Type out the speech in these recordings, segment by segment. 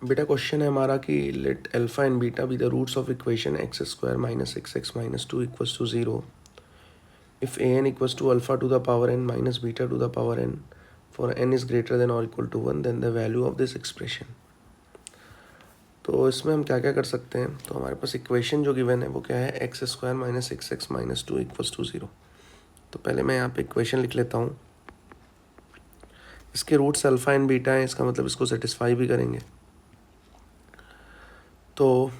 बेटा क्वेश्चन है हमारा कि let alpha and beta be the roots of equation X square minus x x minus two equals to zero if A N equals to alpha to the power N minus beta to the power N for N is greater than और equal to one then the value of this expression. तो इसमें हम क्या क्या कर सकते हैं, तो हमारे पास इक्वेशन जो गिवन है वो क्या है, x square minus x x minus two equals to zero. तो पहले मैं यहाँ पे इक्वेशन लिख लेता हूँ। इसके रूट्स अल्फा एंड बीटा है, इसका मतलब इसको सेटिस्फाई भी करेंगे। तो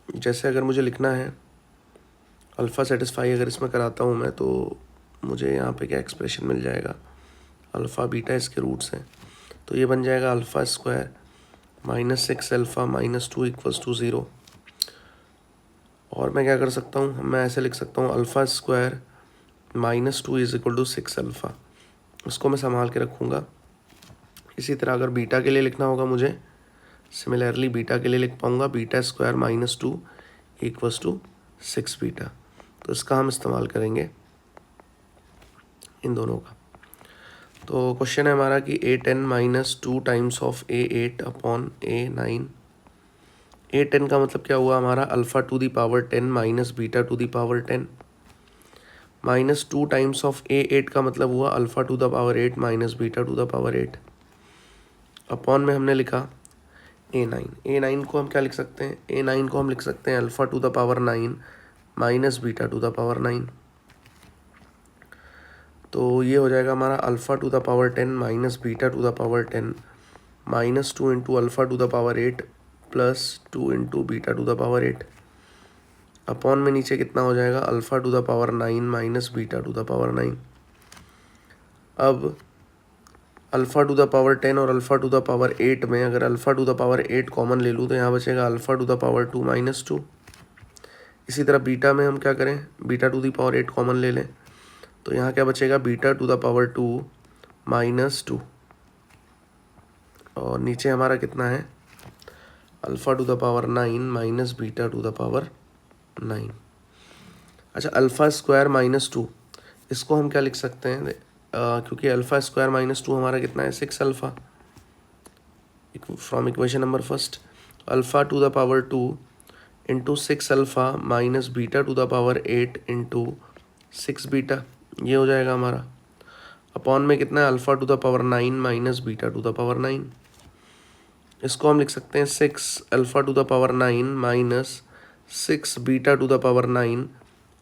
जैसे अगर मुझे लिखना है अल्फ़ा सेटिस्फाई अगर इसमें कराता हूँ मैं, तो मुझे यहाँ पे क्या एक्सप्रेशन मिल जाएगा, अल्फ़ा बीटा इसके रूट्स हैं। तो ये बन जाएगा alpha square minus six alpha minus two equals to zero. और मैं क्या कर सकता हूँ, मैं ऐसे लिख सकता हूँ alpha square minus two is equal to six alpha. इसको मैं संभाल के रखूँगा। इसी तरह अगर बीटा के लिए लिखना होगा मुझे, सिमिलरली बीटा के लिए लिख पाऊँगा beta square minus two equals to six beta. तो इसका हम इस्तेमाल करेंगे इन दोनों का। तो क्वेश्चन है हमारा कि A ten minus two times of A eight upon A nine. A ten का मतलब क्या हुआ हमारा, alpha to the power ten minus beta to the power ten, minus two times of A eight का मतलब हुआ alpha to the power eight minus beta to the power eight, upon में हमने लिखा ए नाइन। ए नाइन को हम क्या लिख सकते हैं, ए नाइन को हम लिख सकते हैं alpha to the power nine minus beta to the power nine. तो ये हो जाएगा हमारा alpha to the power ten minus beta to the power ten minus two into alpha to the power eight plus two into beta to the power eight, upon में नीचे कितना हो जाएगा alpha to the power nine minus beta to the power nine. अब alpha to the power ten और alpha to the power eight में अगर alpha to the power eight common ले लूँ तो यहाँ बचेगा alpha to the power two minus two. इसी तरह बीटा में हम क्या करें, beta to the power eight common ले लें, तो यहाँ क्या बचेगा beta to the power two minus two, और नीचे हमारा कितना है alpha to the power nine minus beta to the power nine. अच्छा, अल्फ़ा स्क्वायर माइनस टू, इसको हम क्या लिख सकते हैं, क्योंकि अल्फ़ा स्क्वायर माइनस टू हमारा कितना है six alpha, from equation number first alpha to the power two into six alpha minus beta to the power eight into six beta, ये हो जाएगा हमारा, अपॉन में कितना है alpha to the power nine minus beta to the power nine. इसको हम लिख सकते हैं six alpha to the power nine minus six beta to the power nine,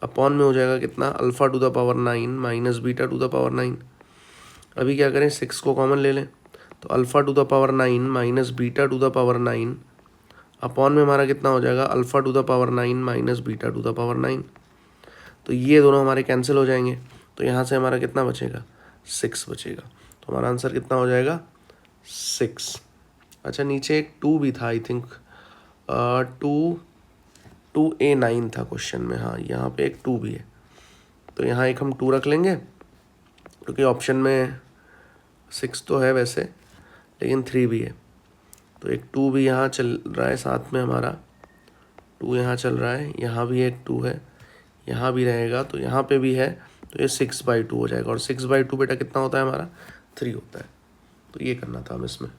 upon में हो जाएगा कितना alpha to the power nine minus beta to the power nine. अभी क्या करें, सिक्स को कॉमन ले लें, तो alpha to the power nine minus beta to the power nine, upon में हमारा कितना हो जाएगा alpha to the power nine minus beta to the power nine. तो ये दोनों हमारे कैंसिल हो जाएंगे, तो यहाँ से हमारा कितना बचेगा सिक्स बचेगा। तो हमारा आंसर कितना हो जाएगा सिक्स। अच्छा, नीचे एक टू भी था I think, two a nine था क्वेश्चन में, हाँ यहाँ पे एक टू भी है, तो यहाँ एक हम टू रख लेंगे क्योंकि ऑप्शन में सिक्स तो है वैसे लेकिन थ्री भी है, तो एक टू भी यहाँ चल रहा है साथ में, हमारा टू यहाँ चल रहा है, यहाँ भी एक टू है, यहाँ भी रहेगा, तो यहाँ पे भी है, तो ये सिक्स बाई टू हो जाएगा। और सिक्स बाई टू बेटा कितना होता है हमारा थ्री होता है। तो ये करना था हम इसमें।